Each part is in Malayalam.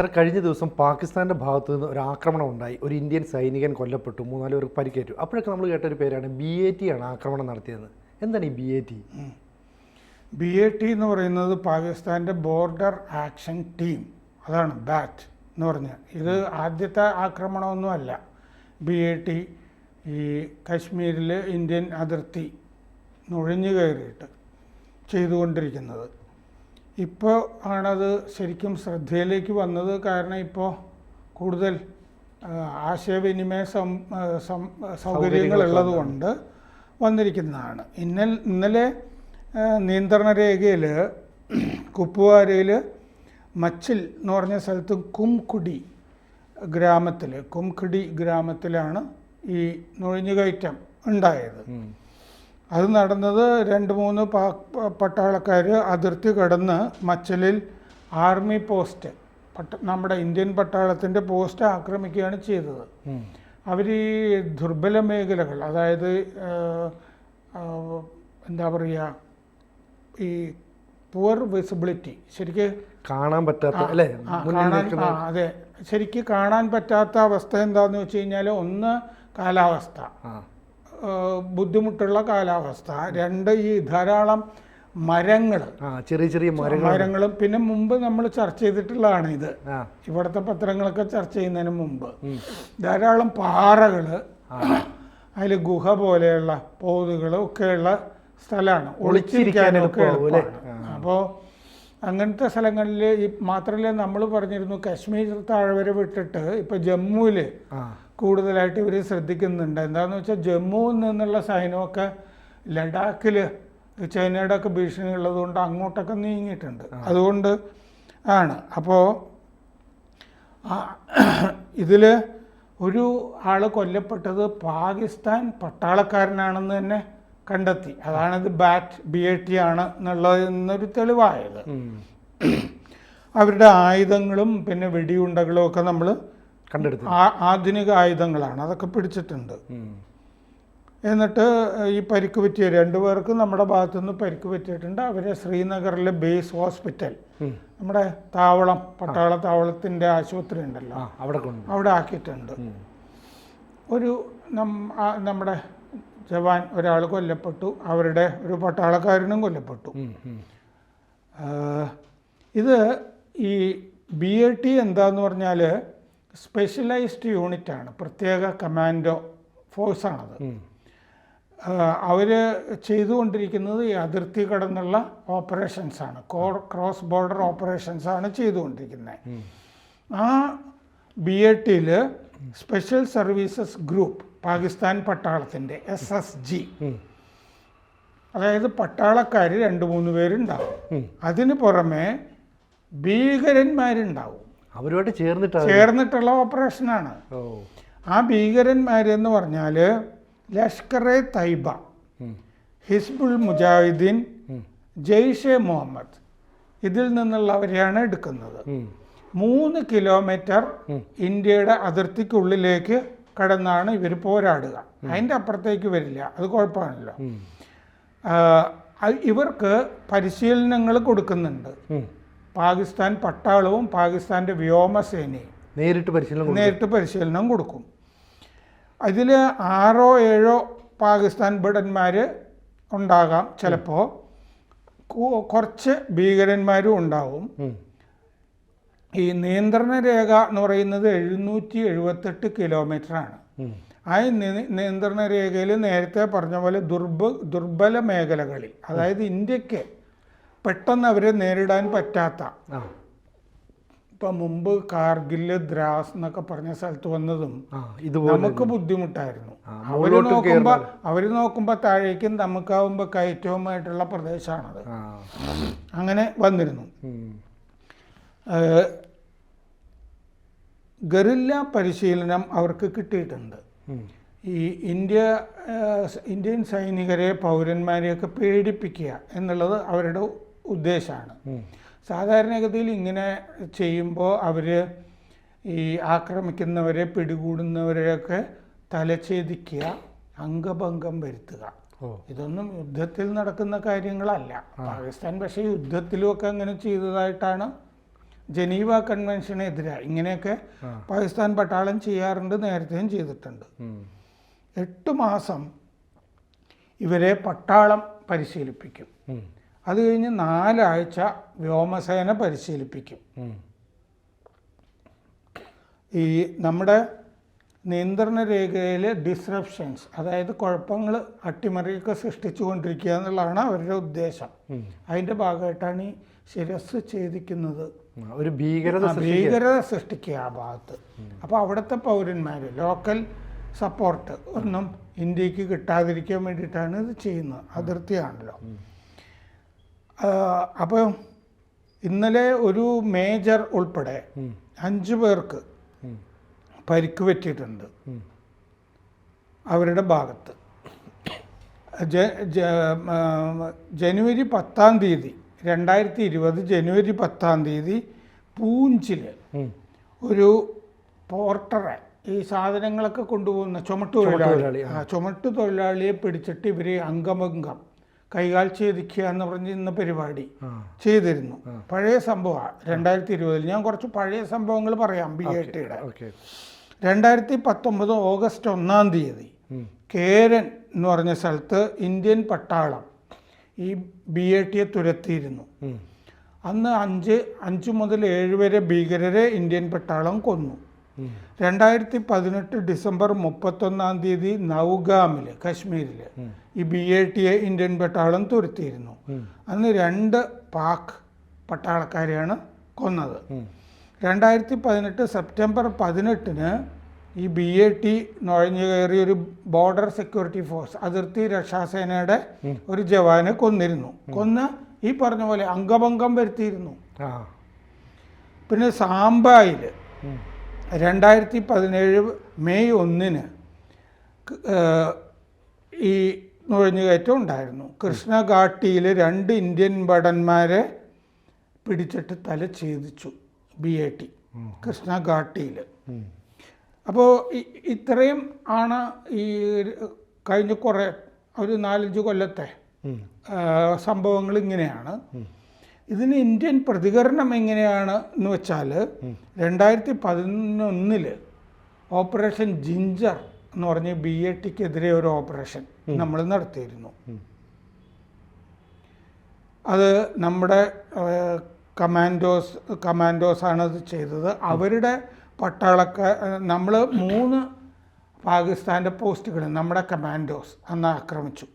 സർ, കഴിഞ്ഞ ദിവസം പാകിസ്ഥാൻ്റെ ഭാഗത്തു നിന്ന് ഒരു ആക്രമണം ഉണ്ടായി. ഒരു ഇന്ത്യൻ സൈനികൻ കൊല്ലപ്പെട്ടു, 3-4 പേർക്ക് പരിക്കേറ്റു. അപ്പോഴൊക്കെ നമ്മൾ കേട്ടൊരു പേരാണ് BAT ആണ് ആക്രമണം നടത്തിയത്. എന്താണ് ഈ BAT? BAT എന്ന് പറയുന്നത് പാകിസ്ഥാൻ്റെ ബോർഡർ ആക്ഷൻ ടീം, അതാണ് BAT എന്ന് പറഞ്ഞാൽ. ഇത് ആദ്യത്തെ ആക്രമണമൊന്നുമല്ല. BAT ഈ കശ്മീരിൽ ഇന്ത്യൻ അതിർത്തി നുഴഞ്ഞു കയറിയിട്ട് ചെയ്തുകൊണ്ടിരിക്കുന്നത്. ഇപ്പോൾ ആണത് ശരിക്കും ശ്രദ്ധയിലേക്ക് വന്നത്. കാരണം ഇപ്പോൾ കൂടുതൽ ആശയവിനിമയ സൗകര്യങ്ങളുള്ളത് കൊണ്ട് വന്നിരിക്കുന്നതാണ്. ഇന്നലെ നിയന്ത്രണ രേഖയിൽ കുപ്വാരയിൽ മച്ചിൽ എന്ന് പറഞ്ഞ സ്ഥലത്ത് കുംഖുടി ഗ്രാമത്തിലാണ് ഈ നുഴഞ്ഞുകയറ്റം ഉണ്ടായത്. അത് നടന്നത് 2-3 പട്ടാളക്കാർ അതിർത്തി കടന്ന് മച്ചലിൽ ആർമി പോസ്റ്റ്, നമ്മുടെ ഇന്ത്യൻ പട്ടാളത്തിൻ്റെ പോസ്റ്റ് ആക്രമിക്കുകയാണ് ചെയ്തത്. അവർ ഈ ദുർബല മേഖലകൾ, അതായത് എന്താ പറയുക, ഈ പുവർ വിസിബിലിറ്റി, ശരിക്ക് കാണാൻ പറ്റാത്ത അല്ലേ, അതെ, ശരിക്ക് കാണാൻ പറ്റാത്ത അവസ്ഥ എന്താണെന്ന് വെച്ച് കഴിഞ്ഞാൽ, ഒന്ന് കാലാവസ്ഥ, ബുദ്ധിമുട്ടുള്ള കാലാവസ്ഥ, 2 ഈ ധാരാളം മരങ്ങൾ, ചെറിയ മരങ്ങളും, പിന്നെ മുമ്പ് നമ്മൾ ചർച്ച ചെയ്തിട്ടുള്ളതാണ് ഇത്, ഇവിടുത്തെ പത്രങ്ങളൊക്കെ ചർച്ച ചെയ്യുന്നതിന് മുമ്പ്, ധാരാളം പാറകൾ, അതിൽ ഗുഹ പോലെയുള്ള പോതുകളും ഒക്കെയുള്ള സ്ഥലമാണ്, ഒളിച്ചിരിക്കാനൊക്കെ എളുപ്പമാണ്. അപ്പോൾ അങ്ങനത്തെ സ്ഥലങ്ങളിൽ മാത്രമല്ല, നമ്മൾ പറഞ്ഞിരുന്നു കശ്മീർ താഴ്വര വിട്ടിട്ട് ഇപ്പോൾ ജമ്മുവിൽ കൂടുതലായിട്ട് ഇവർ ശ്രദ്ധിക്കുന്നുണ്ട്. എന്താണെന്ന് വെച്ചാൽ ജമ്മുവിൽ നിന്നുള്ള സൈന്യമൊക്കെ ലഡാക്കിൽ ചൈനയുടെ ഒക്കെ ഭീഷണി ഉള്ളതുകൊണ്ട് അങ്ങോട്ടൊക്കെ നീങ്ങിയിട്ടുണ്ട്. അതുകൊണ്ട് ആണ്. അപ്പോൾ ഇതിൽ ഒരു ആൾ കൊല്ലപ്പെട്ടത് പാകിസ്ഥാൻ പട്ടാളക്കാരനാണെന്ന് തന്നെ കണ്ടെത്തി. അതാണിത് BAT ആണ് എന്നുള്ളതെന്നൊരു തെളിവായത്. അവരുടെ ആയുധങ്ങളും പിന്നെ വെടിയുണ്ടകളും ഒക്കെ നമ്മൾ കണ്ടെടുത്തു. ആധുനിക ആയുധങ്ങളാണ്, അതൊക്കെ പിടിച്ചിട്ടുണ്ട്. എന്നിട്ട് ഈ പരിക്ക് പറ്റിയ 2 പേർക്ക് നമ്മുടെ ഭാഗത്തുനിന്ന് പരിക്ക് പറ്റിയിട്ടുണ്ട്. അവരെ ശ്രീനഗറിലെ ബേസ് ഹോസ്പിറ്റൽ, നമ്മുടെ താവളം, പട്ടാള താവളത്തിൻ്റെ ആശുപത്രി ഉണ്ടല്ലോ, അവിടെ ആക്കിയിട്ടുണ്ട്. നമ്മുടെ ജവാൻ ഒരാൾ കൊല്ലപ്പെട്ടു, അവരുടെ ഒരു പട്ടാളക്കാരനും കൊല്ലപ്പെട്ടു. ഇത് ഈ BAT എന്താന്ന് പറഞ്ഞാൽ സ്പെഷ്യലൈസ്ഡ് യൂണിറ്റാണ്, പ്രത്യേക കമാൻഡോ ഫോഴ്സാണത്. അവർ ചെയ്തുകൊണ്ടിരിക്കുന്നത് ഈ അതിർത്തി കടന്നുള്ള ഓപ്പറേഷൻസാണ്, ക്രോസ് ബോർഡർ ഓപ്പറേഷൻസാണ് ചെയ്തുകൊണ്ടിരിക്കുന്നത്. ആ BATയിൽ സ്പെഷ്യൽ സർവീസസ് ഗ്രൂപ്പ്, പാകിസ്ഥാൻ പട്ടാളത്തിൻ്റെ SSG, അതായത് പട്ടാളക്കാർ 2-3 പേരുണ്ടാവും. അതിന് പുറമെ ഭീകരന്മാരുണ്ടാവും. അവരുമായിട്ട് ചേർന്നിട്ടുള്ള ഓപ്പറേഷനാണ്. ആ ഭീകരന്മാരെന്ന് പറഞ്ഞാൽ ലഷ്കർ-e-തയ്ബ, ഹിസ്ബുൾ മുജാഹിദ്ദീൻ, ജെയ്ഷെ മുഹമ്മദ്, ഇതിൽ നിന്നുള്ളവരെയാണ് എടുക്കുന്നത്. 3 കിലോമീറ്റർ ഇന്ത്യയുടെ അതിർത്തിക്കുള്ളിലേക്ക് കടന്നാണ് ഇവർ പോരാടുക. അതിൻ്റെ അപ്പുറത്തേക്ക് വരില്ല, അത് കുഴപ്പമാണല്ലോ. ഇവർക്ക് പരിശീലനങ്ങൾ കൊടുക്കുന്നുണ്ട് പാകിസ്ഥാൻ പട്ടാളവും പാകിസ്ഥാൻ്റെ വ്യോമസേനയും നേരിട്ട് പരിശീലനം കൊടുക്കും. അതിൽ 6-7 പാകിസ്ഥാൻ ഭടന്മാർ ഉണ്ടാകാം, ചിലപ്പോൾ കുറച്ച് ഭീകരന്മാരും ഉണ്ടാവും. ഈ നിയന്ത്രണ രേഖ എന്ന് പറയുന്നത് 778 കിലോമീറ്ററാണ്. ആ നിയന്ത്രണ രേഖയിൽ നേരത്തെ പറഞ്ഞ പോലെ ദുർബല മേഖലകളിൽ, അതായത് ഇന്ത്യക്ക് പെട്ടെന്ന് അവരെ നേരിടാൻ പറ്റാത്ത, ഇപ്പം മുമ്പ് കാർഗിൽ, ദ്രാസ് എന്നൊക്കെ പറഞ്ഞ സ്ഥലത്ത് വന്നതും നമുക്ക് ബുദ്ധിമുട്ടായിരുന്നു. അവർ നോക്കുമ്പോൾ താഴേക്കും നമുക്കാവുമ്പോൾ കയറ്റവുമായിട്ടുള്ള പ്രദേശമാണത്. അങ്ങനെ വന്നിരുന്നു. ഗറില്ല പരിശീലനം അവർക്ക് കിട്ടിയിട്ടുണ്ട്. ഈ ഇന്ത്യൻ സൈനികരെ, പൗരന്മാരെയൊക്കെ പേടിപ്പിക്കുക എന്നുള്ളത് അവരുടെ ഉദ്ദേശമാണ്. സാധാരണഗതിയിൽ ഇങ്ങനെ ചെയ്യുമ്പോൾ അവർ ഈ ആക്രമിക്കുന്നവരെ, പിടികൂടുന്നവരെയൊക്കെ തലഛേദിക്കുക, അംഗഭംഗം വരുത്തുക. ഇതൊന്നും യുദ്ധത്തിൽ നടക്കുന്ന കാര്യങ്ങളല്ല. പാകിസ്ഥാൻ പക്ഷേ യുദ്ധത്തിലുമൊക്കെ അങ്ങനെ ചെയ്തതായിട്ടാണ് ജനീവ കൺവെൻഷനെതിരെ ഇങ്ങനെയൊക്കെ പാകിസ്ഥാൻ പട്ടാളം ചെയ്യാറുണ്ട്, നേരത്തെയും ചെയ്തിട്ടുണ്ട്. 8 മാസം ഇവരെ പട്ടാളം പരിശീലിപ്പിക്കും. അത് കഴിഞ്ഞ് 4 ആഴ്ച വ്യോമസേന പരിശീലിപ്പിക്കും. ഈ നമ്മുടെ നിയന്ത്രണ രേഖയിലെ ഡിസ്റപ്ഷൻസ്, അതായത് കുഴപ്പങ്ങൾ, അട്ടിമറിയൊക്കെ സൃഷ്ടിച്ചു കൊണ്ടിരിക്കുക എന്നുള്ളതാണ് അവരുടെ ഉദ്ദേശം. അതിൻ്റെ ഭാഗമായിട്ടാണ് ഈ ശിരസ് ഛേദിക്കുന്നത്. ഒരു ഭീകരത സൃഷ്ടിക്കുക ആ ഭാഗത്ത്. അപ്പോൾ അവിടുത്തെ പൗരന്മാർ, ലോക്കൽ സപ്പോർട്ട് ഒന്നും ഇന്ത്യക്ക് കിട്ടാതിരിക്കാൻ വേണ്ടിയിട്ടാണ് ഇത് ചെയ്യുന്നത്. അതിർത്തിയാണല്ലോ. അപ്പോൾ ഇന്നലെ ഒരു മേജർ ഉൾപ്പെടെ 5 പേർക്ക് പരിക്ക് പറ്റിയിട്ടുണ്ട് അവരുടെ ഭാഗത്ത്. ജനുവരി 10-ാം തീയതി 2020 ജനുവരി 10-ാം തീയതി പൂഞ്ചിൽ ഒരു പോർട്ടറെ, ഈ സാധനങ്ങളൊക്കെ കൊണ്ടുപോകുന്ന ചുമട്ട് തൊഴിലാളിയെ പിടിച്ചിട്ട് ഇവർ അംഗമംഗം കൈകാൽ ഛേദിക്കുക എന്ന് പറഞ്ഞ് ഇന്ന പരിപാടി ചെയ്തിരുന്നു. പഴയ സംഭവമാണ് 2020. ഞാൻ കുറച്ച് പഴയ സംഭവങ്ങൾ പറയാം. BATയുടെ 2019 ഓഗസ്റ്റ് 1-ാം തീയതി കേരൻ എന്ന് പറഞ്ഞ സ്ഥലത്ത് ഇന്ത്യൻ പട്ടാളം ഈ BATയെ തുരത്തിയിരുന്നു. അന്ന് 5 മുതൽ 7 വരെ ഭീകരരെ ഇന്ത്യൻ പട്ടാളം കൊന്നു. 2018 ഡിസംബർ 31-ാം തീയതി നൗഗാമിൽ, കശ്മീരിൽ ഈ BATയെ ഇന്ത്യൻ പട്ടാളം തുരത്തിയിരുന്നു. അന്ന് 2 പാക് പട്ടാളക്കാരെയാണ് കൊന്നത്. 2018 സെപ്റ്റംബർ 18-ന് ഈ BAT നുഴഞ്ഞു കയറി ഒരു ബോർഡർ സെക്യൂരിറ്റി ഫോഴ്സ്, അതിർത്തി രക്ഷാസേനയുടെ ഒരു ജവാനെ കൊന്ന് ഈ പറഞ്ഞ പോലെ അംഗഭംഗം വരുത്തിയിരുന്നു. പിന്നെ സാംബായിൽ 2017 മെയ് 1-ന് ഈ നുഴഞ്ഞുകയറ്റം ഉണ്ടായിരുന്നു. കൃഷ്ണഘാട്ടിയിൽ 2 ഇന്ത്യൻ ഭടന്മാരെ പിടിച്ചിട്ട് തല ഛേദിച്ചു BAT കൃഷ്ണഘാട്ടിയിൽ. അപ്പോൾ ഇത്രയും ആണ് ഈ കഴിഞ്ഞ ഒരു 4-5 കൊല്ലത്തെ സംഭവങ്ങൾ ഇങ്ങനെയാണ്. ഇതിന് ഇന്ത്യൻ പ്രതികരണം എങ്ങനെയാണ് എന്ന് വെച്ചാൽ 2011 ഓപ്പറേഷൻ ജിഞ്ചർ എന്ന് പറഞ്ഞ് BATക്കെതിരെ ഒരു ഓപ്പറേഷൻ നമ്മൾ നടത്തിയിരുന്നു. അത് നമ്മുടെ കമാൻഡോസാണ് അത് ചെയ്തത്. അവരുടെ നമ്മൾ 3 പാകിസ്ഥാൻ്റെ പോസ്റ്റുകൾ നമ്മുടെ കമാൻഡോസ് അന്ന് ആക്രമിച്ചു.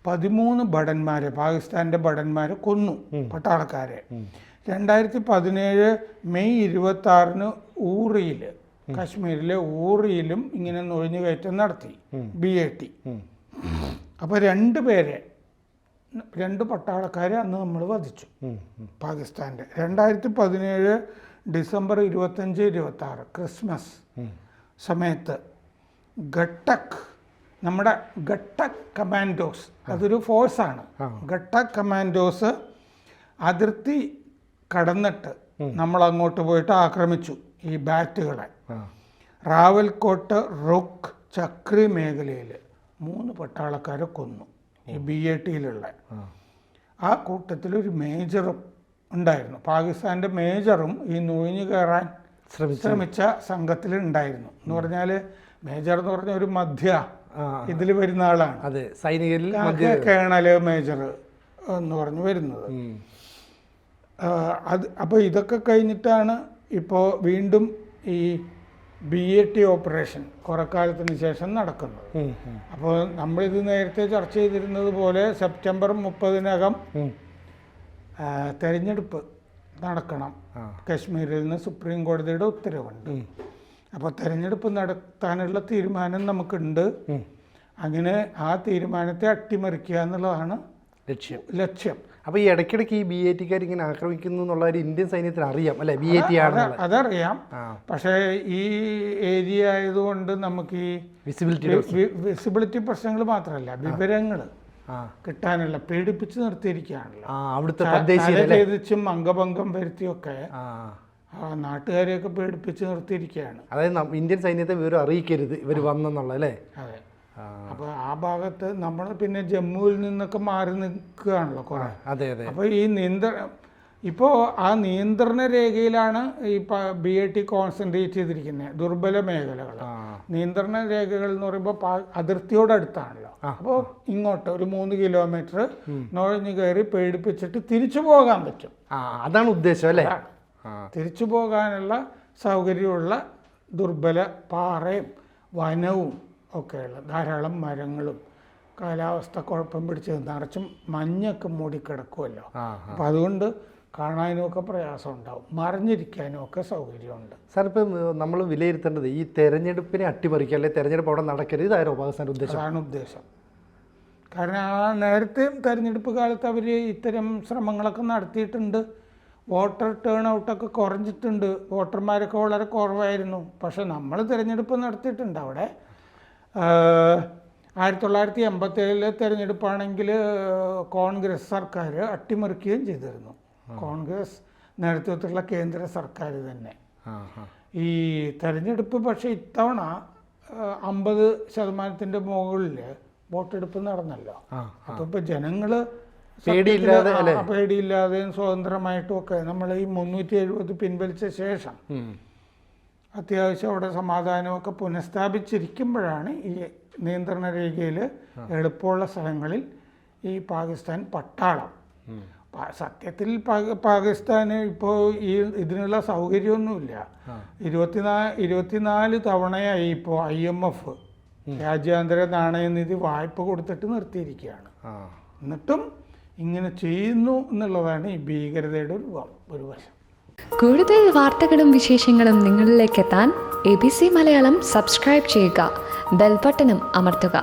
13 ഭടന്മാരെ, പാകിസ്ഥാൻ്റെ ഭടന്മാരെ കൊന്നു, പട്ടാളക്കാരെ. 2017 മെയ് 26-ന് ഊറിയിൽ, കശ്മീരിലെ ഊറിയിലും ഇങ്ങനെ നുഴഞ്ഞുകയറ്റം നടത്തി BAT. അപ്പോൾ 2 പട്ടാളക്കാരെ അന്ന് നമ്മൾ വധിച്ചു പാകിസ്ഥാൻ്റെ. 2017 ഡിസംബർ 25-26 ക്രിസ്മസ് സമയത്ത് നമ്മുടെ ഗട്ടക് കമാൻഡോസ്, അതൊരു ഫോഴ്സാണ്. ഗട്ടക് കമാൻഡോസ് അതിർത്തി കടന്നിട്ട് നമ്മൾ അങ്ങോട്ട് പോയിട്ട് ആക്രമിച്ചു ഈ ബാറ്റുകളെ. റാവൽകോട്ട്, റുക്ക്, ചക്രി മേഖലയിൽ 3 പട്ടാളക്കാരെ കൊന്നു ഈ BATയിലുള്ള. ആ കൂട്ടത്തിൽ ഒരു മേജറും ഉണ്ടായിരുന്നു. പാകിസ്ഥാൻ്റെ മേജറും ഈ നുഴഞ്ഞു കയറാൻ ശ്രമിച്ച സംഘത്തിൽ ഉണ്ടായിരുന്നു. എന്ന് പറഞ്ഞാൽ മേജർ എന്ന് പറഞ്ഞ ഒരു ഇതിൽ വരുന്ന ആളാണ്. അതെ, സൈനികരിൽ കേണല്, മേജർ എന്ന് പറഞ്ഞു വരുന്നത്. അപ്പോൾ ഇതൊക്കെ കഴിഞ്ഞിട്ടാണ് ഇപ്പോൾ വീണ്ടും ഈ BAT ഓപ്പറേഷൻ കുറെ കാലത്തിന് ശേഷം നടക്കുന്നത്. അപ്പോൾ നമ്മളിത് നേരത്തെ ചർച്ച ചെയ്തിരുന്നത് പോലെ സെപ്റ്റംബർ 30-നകം തെരഞ്ഞെടുപ്പ് നടക്കണം. കശ്മീരിൽ നിന്ന് സുപ്രീം കോടതിയുടെ ഉത്തരവുണ്ട്. അപ്പോൾ തെരഞ്ഞെടുപ്പ് നടത്താനുള്ള തീരുമാനം നമുക്കുണ്ട്. അങ്ങനെ ആ തീരുമാനത്തെ അട്ടിമറിക്കുക എന്നുള്ളതാണ് ലക്ഷ്യം. അപ്പോൾ ഈ ഇടയ്ക്കിടയ്ക്ക് ഈ BATക്കാർ ഇങ്ങനെ ആക്രമിക്കുന്നു എന്നുള്ള ഒരു ഇന്ത്യൻ സൈന്യത്തിന് അറിയാം അല്ലേ? BAT അതറിയാം. പക്ഷേ ഈ ഏരിയ ആയതുകൊണ്ട് നമുക്ക് ഈ വിസിബിലിറ്റി പ്രശ്നങ്ങൾ മാത്രമല്ല, വിവരങ്ങൾ കിട്ടാനുള്ള പേടിപ്പിച്ച് നിർത്തിയിരിക്കുകയാണല്ലോ. ഛേദിച്ചും അംഗഭംഗം വരുത്തിയൊക്കെ നാട്ടുകാരെയൊക്കെ പേടിപ്പിച്ച് നിർത്തിയിരിക്കുകയാണ്. അതായത് ഇന്ത്യൻ സൈന്യത്തെ വിവരം അറിയിക്കരുത് ഇവർ വന്നെന്നുള്ള അല്ലേ? അതെ. അപ്പോൾ ആ ഭാഗത്ത് നമ്മൾ പിന്നെ ജമ്മുവിൽ നിന്നൊക്കെ മാറി നിൽക്കുകയാണല്ലോ കുറെ. അതെ അതെ. അപ്പോൾ ഈ ഇപ്പോൾ ആ നിയന്ത്രണ രേഖയിലാണ് ഈ BAT കോൺസെൻട്രേറ്റ് ചെയ്തിരിക്കുന്നത്, ദുർബല മേഖലകൾ. നിയന്ത്രണ രേഖകൾ എന്ന് പറയുമ്പോൾ അതിർത്തിയോടടുത്താണല്ലോ. അപ്പോൾ ഇങ്ങോട്ട് ഒരു 3 കിലോമീറ്റർ നുഴഞ്ഞു കയറി പേടിപ്പിച്ചിട്ട് തിരിച്ചു പോകാൻ പറ്റും. അതാണ് ഉദ്ദേശം അല്ലേ? തിരിച്ചു പോകാനുള്ള സൗകര്യമുള്ള ദുർബല പാറയും വനവും ഒക്കെയുള്ള ധാരാളം മരങ്ങളും കാലാവസ്ഥ കുഴപ്പം പിടിച്ച് നിറച്ചും മഞ്ഞൊക്കെ മൂടിക്കിടക്കുമല്ലോ. അപ്പം അതുകൊണ്ട് കാണാനും ഒക്കെ പ്രയാസം ഉണ്ടാവും, മറിഞ്ഞിരിക്കാനും ഒക്കെ സൗകര്യമുണ്ട്. സാർ, ഇപ്പം നമ്മൾ വിലയിരുത്തേണ്ടത് ഈ തെരഞ്ഞെടുപ്പിനെ അട്ടിമറിക്കുക, അല്ലെങ്കിൽ തെരഞ്ഞെടുപ്പ് അവിടെ നടക്കരുത്, ഇതായിരുന്നു പാകിസ്ഥാൻ്റെ ഉദ്ദേശം? അതാണ് ഉദ്ദേശം. കാരണം ആ നേരത്തെ തെരഞ്ഞെടുപ്പ് കാലത്ത് അവർ ഇത്തരം ശ്രമങ്ങളൊക്കെ നടത്തിയിട്ടുണ്ട്. വോട്ടർ ടേൺ ഔട്ടൊക്കെ കുറഞ്ഞിട്ടുണ്ട്, വോട്ടർമാരൊക്കെ വളരെ കുറവായിരുന്നു. പക്ഷെ നമ്മൾ തിരഞ്ഞെടുപ്പ് നടത്തിയിട്ടുണ്ട് അവിടെ. 1987 തെരഞ്ഞെടുപ്പാണെങ്കിൽ കോൺഗ്രസ് സർക്കാർ അട്ടിമറിക്കുകയും ചെയ്തിരുന്നു. കോൺഗ്രസ് നേതൃത്വത്തിലുള്ള കേന്ദ്ര സർക്കാർ തന്നെ. ഈ തെരഞ്ഞെടുപ്പ് പക്ഷേ ഇത്തവണ 50% മുകളിൽ വോട്ടെടുപ്പ് നടന്നല്ലോ. അപ്പോൾ ഇപ്പോൾ ജനങ്ങൾ പേടിയില്ലാതെയും സ്വതന്ത്രമായിട്ടും ഒക്കെ നമ്മൾ ഈ 370 പിൻവലിച്ച ശേഷം അത്യാവശ്യം അവിടെ സമാധാനമൊക്കെ പുനഃസ്ഥാപിച്ചിരിക്കുമ്പോഴാണ് ഈ നിയന്ത്രണ രേഖയിൽ എളുപ്പമുള്ള സ്ഥലങ്ങളിൽ ഈ പാകിസ്ഥാൻ പട്ടാളം. സത്യത്തിൽ പാകിസ്ഥാന് ഇപ്പോൾ ഇതിനുള്ള സൗകര്യമൊന്നുമില്ല. 24 തവണയായി ഇപ്പോൾ IMF രാജ്യാന്തര നാണയനിധി വായ്പ കൊടുത്തിട്ട് നിർത്തിയിരിക്കുകയാണ്. എന്നിട്ടും ഇങ്ങനെ ചെയ്യുന്നു എന്നുള്ളതാണ് ഈ ഭീകരതയുടെ ഒരു വശം. കൂടുതൽ വാർത്തകളും വിശേഷങ്ങളും നിങ്ങളിലേക്ക് എത്താൻ ABC മലയാളം സബ്സ്ക്രൈബ് ചെയ്യുക, ബെൽ ബട്ടണും അമർത്തുക.